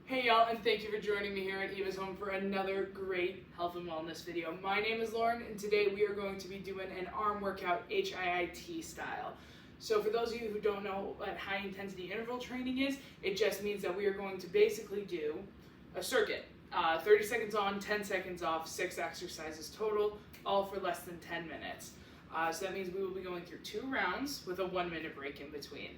Hey y'all, and thank you for joining me here at Eva's Home for another great health and wellness video. My name is Lauren, and today we are going to be doing an arm workout HIIT style. So for those of you who don't know what high intensity interval training is, it just means that we are going to basically do a circuit. 30 seconds on, 10 seconds off, 6 exercises total, all for less than 10 minutes. So that means we will be going through 2 rounds with a 1-minute break in between.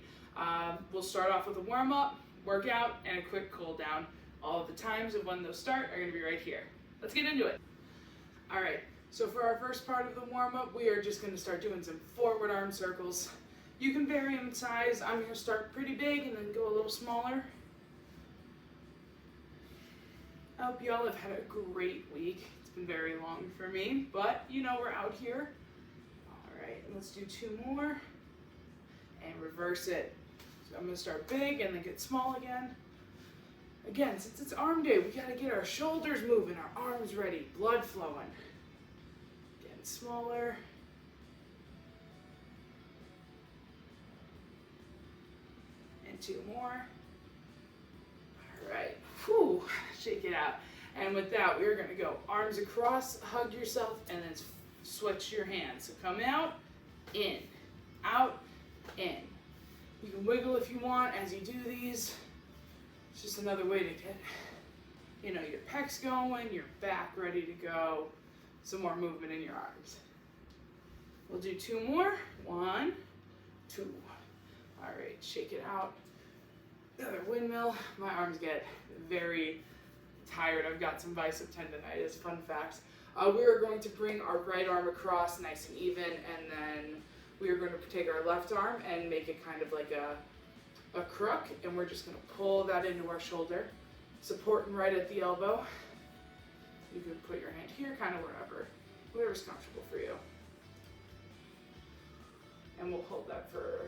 We'll start off with a warm-up, workout, and a quick cool down. All of the times of when those start are going to be right here. Let's get into it. All right, so for our first part of the warm-up, we are just going to start doing some forward arm circles. You can vary in size. I'm going to start pretty big and then go a little smaller. I hope y'all have had a great week. It's been very long for me, but you know we're out here. All right, let's do 2 more and reverse it. So I'm going to start big and then get small again. Again, since it's arm day, we got to get our shoulders moving, our arms ready, blood flowing. Getting smaller. And 2 more. All right, whew, shake it out. And with that, we're going to go arms across, hug yourself, and then switch your hands. So come out, in, out, in. You can wiggle if you want as you do these. It's just another way to get, your pecs going, your back ready to go, some more movement in your arms. We'll do 2 more. 1, 2. All right, shake it out. Another windmill. My arms get very tired. I've got some bicep tendonitis, fun facts. We are going to bring our right arm across nice and even, and then we are going to take our left arm and make it kind of like a crook, and we're just going to pull that into our shoulder, supporting right at the elbow. You can put your hand here, kind of wherever's comfortable for you. And we'll hold that for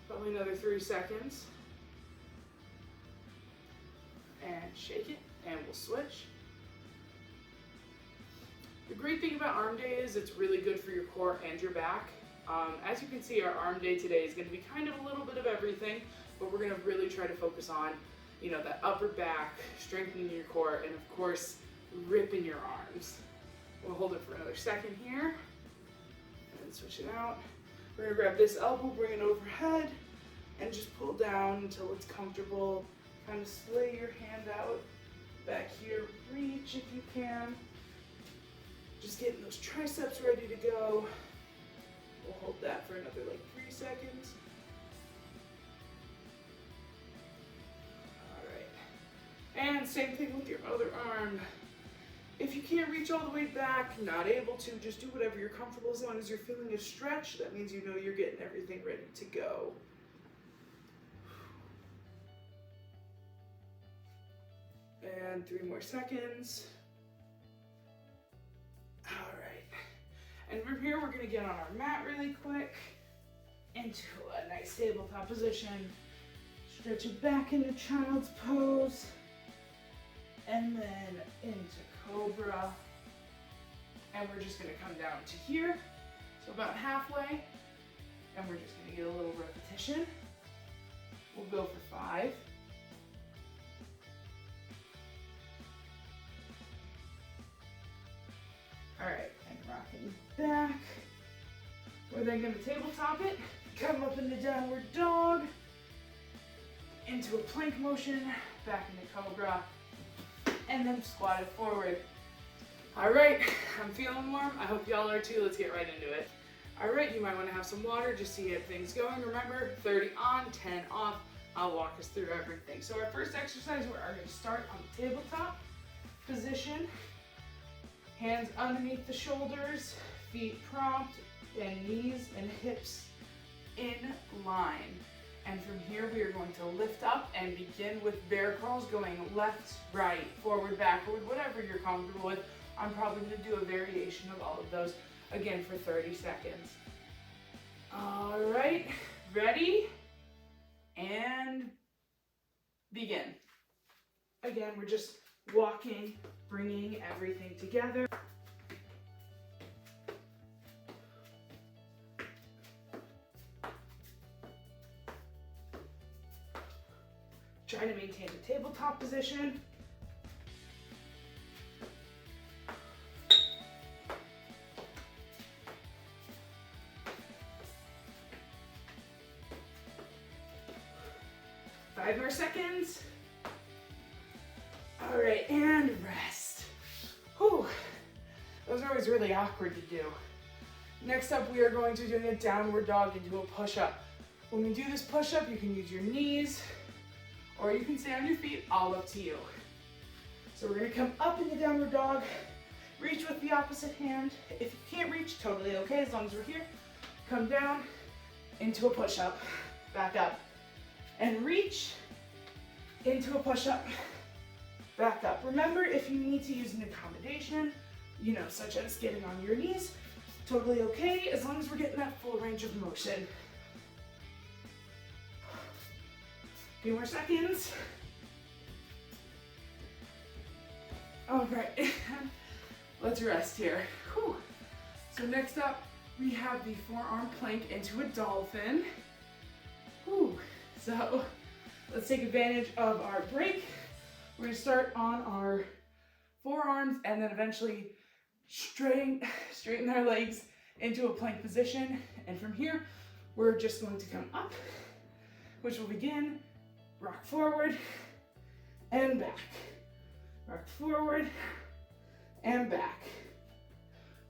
probably another 3 seconds. And shake it, and we'll switch. The great thing about arm day is it's really good for your core and your back. As you can see, our arm day today is going to be kind of a little bit of everything, but we're going to really try to focus on, that upper back, strengthening your core, and of course, ripping your arms. We'll hold it for another second here, and then switch it out. We're going to grab this elbow, bring it overhead, and just pull down until it's comfortable. Kind of slay your hand out back here, reach if you can. Just getting those triceps ready to go. We'll hold that for another 3 seconds. All right. And same thing with your other arm. If you can't reach all the way back, not able to, just do whatever you're comfortable. As long as you're feeling a stretch, that means you know you're getting everything ready to go. And 3 more seconds. All right. And from here, we're going to get on our mat really quick into a nice tabletop position. Stretch it back into child's pose. And then into Cobra. And we're just going to come down to here. So about halfway. And we're just going to get a little repetition. We'll go for 5. All right, and rocking back. We're then going to tabletop it, come up into downward dog, into a plank motion, back into Cobra, and then squat it forward. All right, I'm feeling warm. I hope y'all are too. Let's get right into it. All right, you might want to have some water just to get things going. Remember, 30 on, 10 off. I'll walk us through everything. So our first exercise, we are going to start on the tabletop position. Hands underneath the shoulders, feet prompt, and knees and hips in line. And from here, we are going to lift up and begin with bear crawls, going left, right, forward, backward, whatever you're comfortable with. I'm probably going to do a variation of all of those, again, for 30 seconds. All right, ready? And begin. Again, we're just walking, bringing everything together. Try to maintain the tabletop position. Five more seconds. All right, and rest. Whew. Those are always really awkward to do. Next up, we are going to be doing a downward dog into a push-up. When we do this push-up, you can use your knees, or you can stay on your feet, all up to you. So we're gonna come up in the downward dog, reach with the opposite hand. If you can't reach, totally okay, as long as we're here. Come down into a push-up, back up, and reach into a push-up, back up. Remember, if you need to use an accommodation, such as getting on your knees, totally okay, as long as we're getting that full range of motion. A few more seconds. All right, let's rest here. Whew. So next up, we have the forearm plank into a dolphin. Whew. So let's take advantage of our break. We're gonna start on our forearms and then eventually straighten our legs into a plank position. And from here, we're just going to come up, which will begin, rock forward and back. Rock forward and back.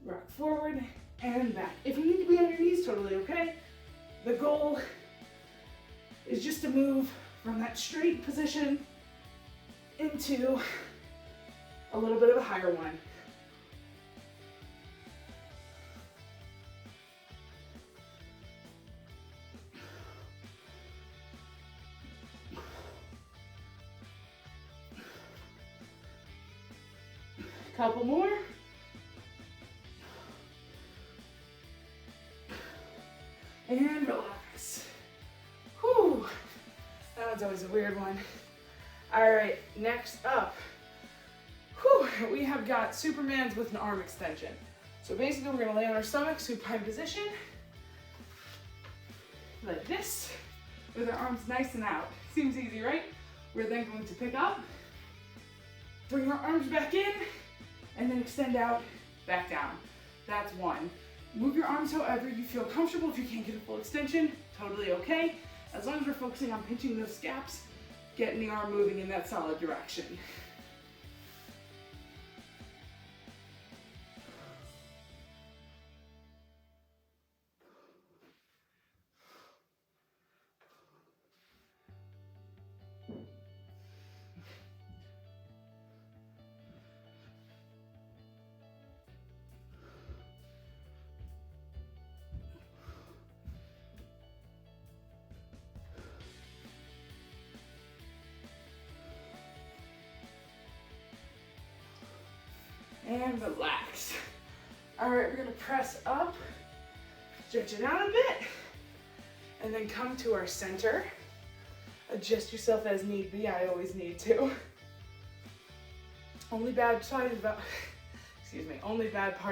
Rock forward and back. If you need to be on your knees, totally okay. The goal is just to move from that straight position into a little bit of a higher one. Couple more. And relax. Whew. That one's always a weird one. All right, next up. Whew, we have got Supermans with an arm extension. So basically we're gonna lay on our stomach, supine position, like this, with our arms nice and out. Seems easy, right? We're then going to pick up, bring our arms back in, and then extend out, back down. That's one. Move your arms however you feel comfortable. If you can't get a full extension, totally okay. As long as we're focusing on pinching those scaps, getting the arm moving in that solid direction. And relax. All right, we're gonna press up, stretch it out a bit, and then come to our center. Adjust yourself as need be, I always need to. Only bad part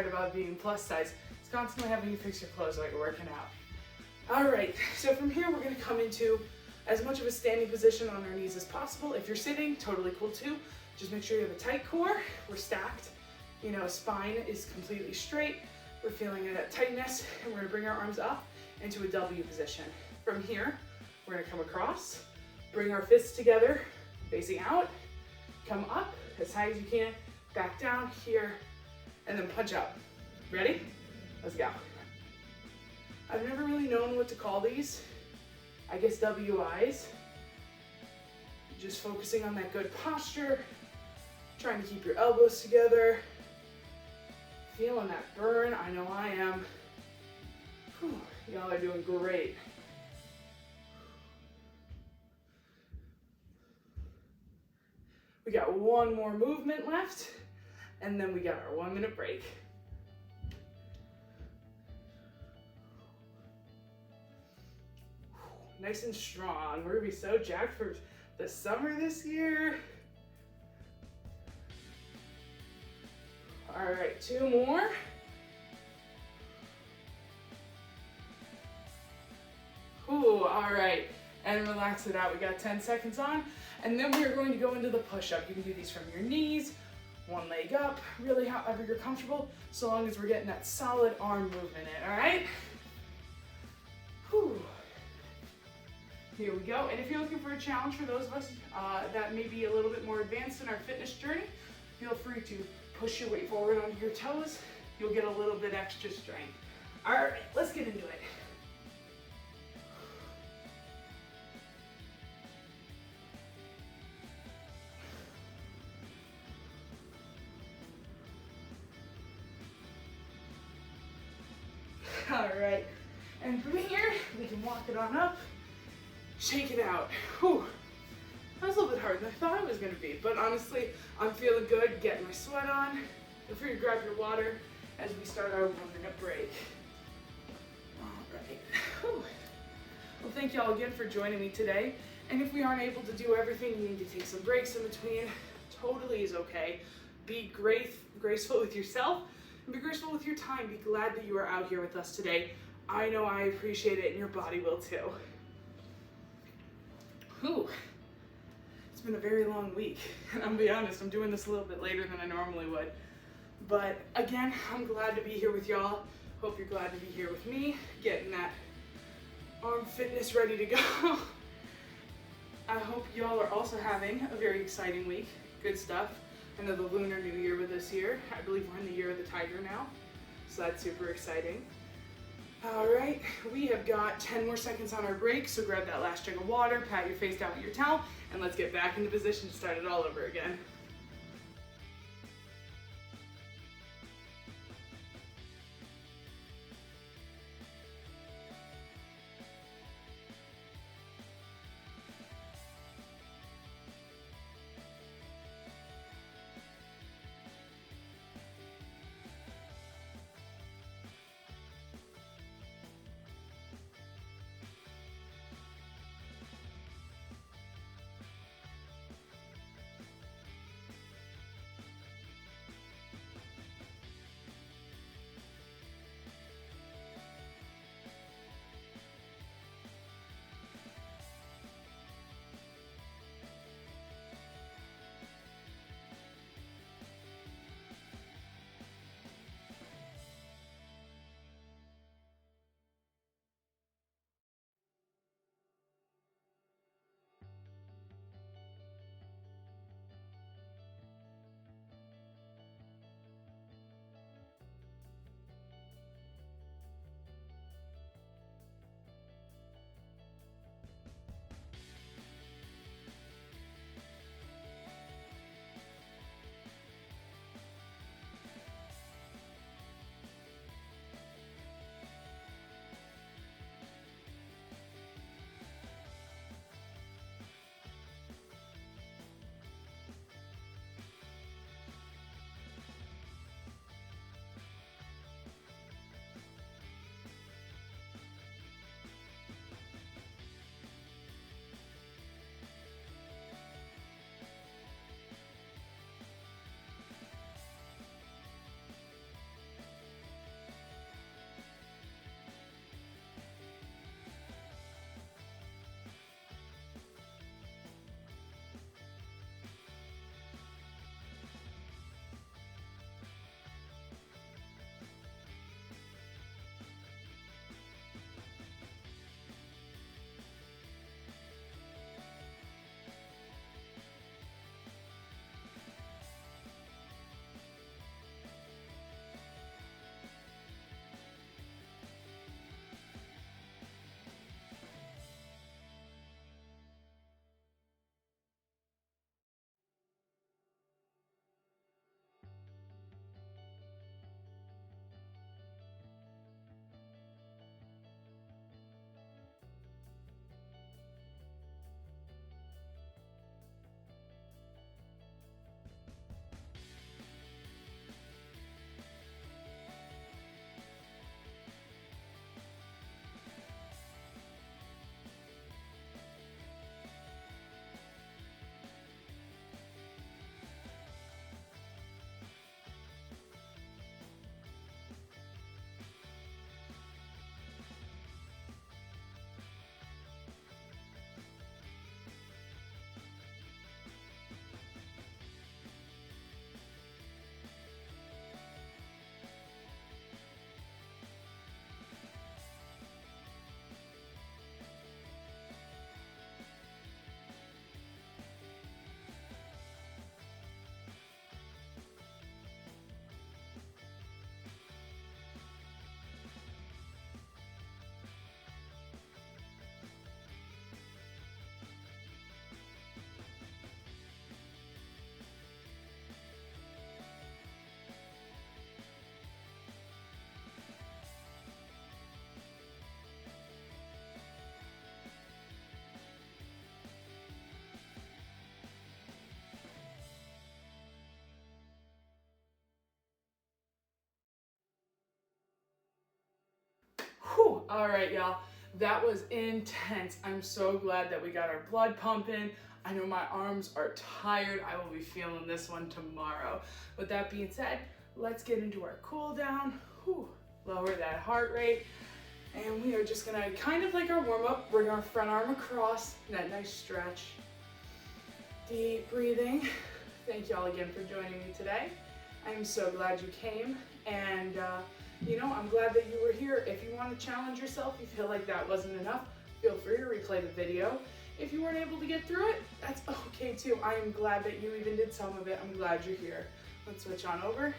about being plus size is constantly having to fix your clothes while you're working out. All right, so from here we're gonna come into as much of a standing position on our knees as possible. If you're sitting, totally cool too. Just make sure you have a tight core, we're stacked. Spine is completely straight. We're feeling that tightness, and we're gonna bring our arms up into a W position. From here, we're gonna come across, bring our fists together, facing out, come up as high as you can, back down here, and then punch up. Ready? Let's go. I've never really known what to call these. I guess WIs. Just focusing on that good posture, trying to keep your elbows together. Feeling that burn, I know I am. Whew, y'all are doing great. We got one more movement left, and then we got our 1 minute break. Whew, nice and strong. We're gonna be so jacked for the summer this year. All right, 2 more. Ooh, all right. and relax it out. We got 10 seconds on, and then we're going to go into the push-up. You can do these from your knees, one leg up, really however you're comfortable, so long as we're getting that solid arm movement in, all right? Whew. Here we go, and if you're looking for a challenge for those of us that may be a little bit more advanced in our fitness journey, feel free to push your weight forward onto your toes. You'll get a little bit extra strength. All right, let's get into it. All right, and from here, we can walk it on up, shake it out. Whew. That was a little bit harder than I thought it was gonna be, but honestly, I'm feeling good, getting my sweat on. Feel free to grab your water as we start our 1-minute break. All right. Whew. Well, thank y'all again for joining me today. And if we aren't able to do everything, you need to take some breaks in between. Totally is okay. Be graceful with yourself and be graceful with your time. Be glad that you are out here with us today. I know I appreciate it and your body will too. Whew. It's been a very long week, and I'm gonna be honest, I'm doing this a little bit later than I normally would. But again, I'm glad to be here with y'all. Hope you're glad to be here with me, getting that arm fitness ready to go. I hope y'all are also having a very exciting week. Good stuff. I know the Lunar New Year with this year. I believe we're in the year of the tiger now, so that's super exciting. All right, we have got 10 more seconds on our break, so grab that last jug of water, pat your face down with your towel, and let's get back into position to start it all over again. All right, y'all, that was intense. I'm so glad that we got our blood pumping. I know my arms are tired. I will be feeling this one tomorrow. With that being said, let's get into our cool down. Whew. Lower that heart rate. And we are just gonna, kind of like our warm up, bring our front arm across, that nice stretch. Deep breathing. Thank y'all again for joining me today. I'm so glad you came, and you know, I'm glad that you were here. If you want to challenge yourself, you feel like that wasn't enough, feel free to replay the video. If you weren't able to get through it, that's okay too. I am glad that you even did some of it. I'm glad you're here. Let's switch on over.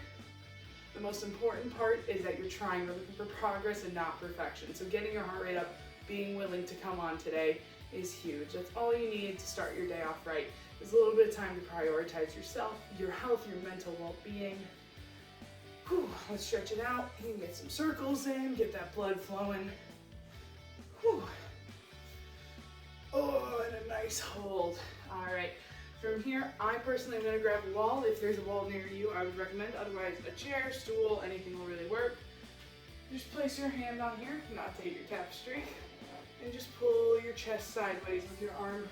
The most important part is that you're trying, you're looking for progress and not perfection. So getting your heart rate up, being willing to come on today is huge. That's all you need to start your day off right. There's a little bit of time to prioritize yourself, your health, your mental well-being. Whew, let's stretch it out. You can get some circles in, get that blood flowing. Whew. Oh, and a nice hold. All right, from here, I personally am gonna grab a wall. If there's a wall near you, I would recommend. Otherwise, a chair, stool, anything will really work. Just place your hand on here, not to hit your tapestry, and just pull your chest sideways with your arm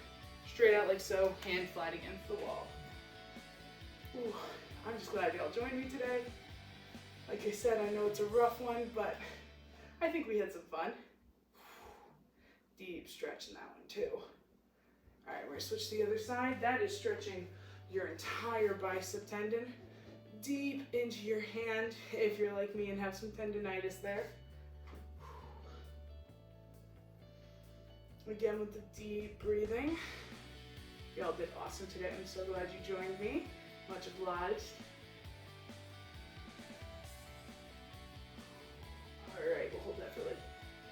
straight out like so, hand flat against the wall. Ooh, I'm just glad y'all joined me today. Like I said, I know it's a rough one, but I think we had some fun. Deep stretch in that one too. All right, we're gonna switch to the other side. That is stretching your entire bicep tendon deep into your hand if you're like me and have some tendonitis there. Again with the deep breathing. Y'all did awesome today. I'm so glad you joined me. Much obliged. All right, we'll hold that for like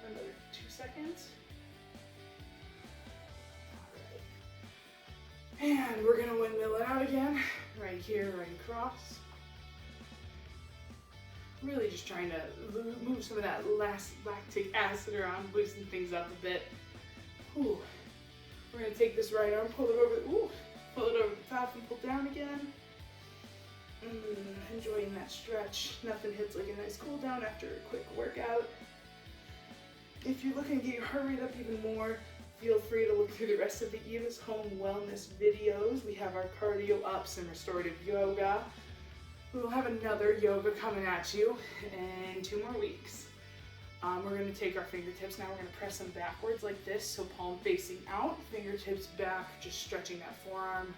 another 2 seconds. All right. And we're gonna windmill it out again. Right here, right across. Really just trying to move some of that lactic acid around, loosen things up a bit. Ooh. We're gonna take this right arm, pull it over the top and pull down again. Enjoying that stretch. Nothing hits like a nice cool down after a quick workout. If you're looking to get your heart rate up even more, feel free to look through the rest of the Eva's Home Wellness videos. We have our cardio ups and restorative yoga. We'll have another yoga coming at you in 2 more weeks. We're gonna take our fingertips now, we're gonna press them backwards like this, so palm facing out, fingertips back, just stretching that forearm.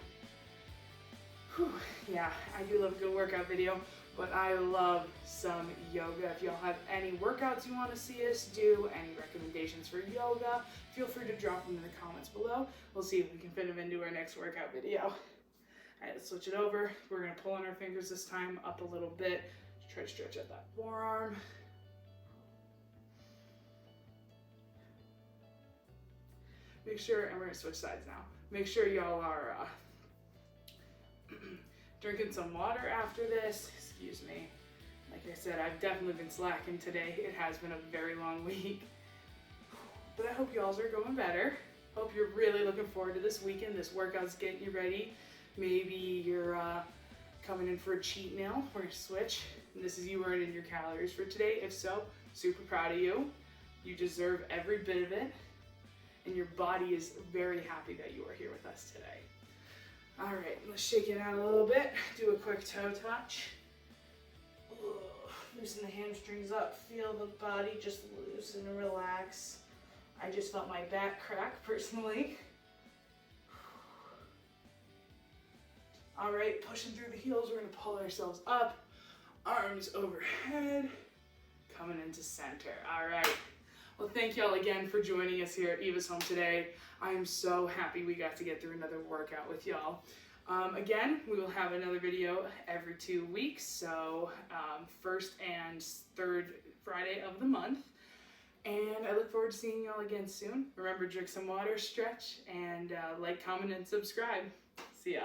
Whew, yeah, I do love a good workout video, but I love some yoga. If y'all have any workouts you wanna see us do, any recommendations for yoga, feel free to drop them in the comments below. We'll see if we can fit them into our next workout video. All right, let's switch it over. We're gonna pull on our fingers this time up a little bit, try to stretch out that forearm. Make sure, and we're gonna switch sides now. Make sure y'all are drinking some water after this. Excuse me. Like I said, I've definitely been slacking today. It has been a very long week. But I hope y'all's are going better. Hope you're really looking forward to this weekend. This workout's getting you ready. Maybe you're coming in for a cheat meal. We're gonna switch. And this is you earning your calories for today. If so, super proud of you. You deserve every bit of it. And your body is very happy that you are here with us today. All right, let's shake it out a little bit. Do a quick toe touch. Loosen the hamstrings up. Feel the body just loosen and relax. I just felt my back crack personally. All right, pushing through the heels, we're gonna pull ourselves up. Arms overhead, coming into center. All right. Well, thank y'all again for joining us here at Eva's Home today. I am so happy we got to get through another workout with y'all. Again, we will have another video every 2 weeks, so first and third Friday of the month. And I look forward to seeing y'all again soon. Remember, drink some water, stretch, and like, comment, and subscribe. See ya.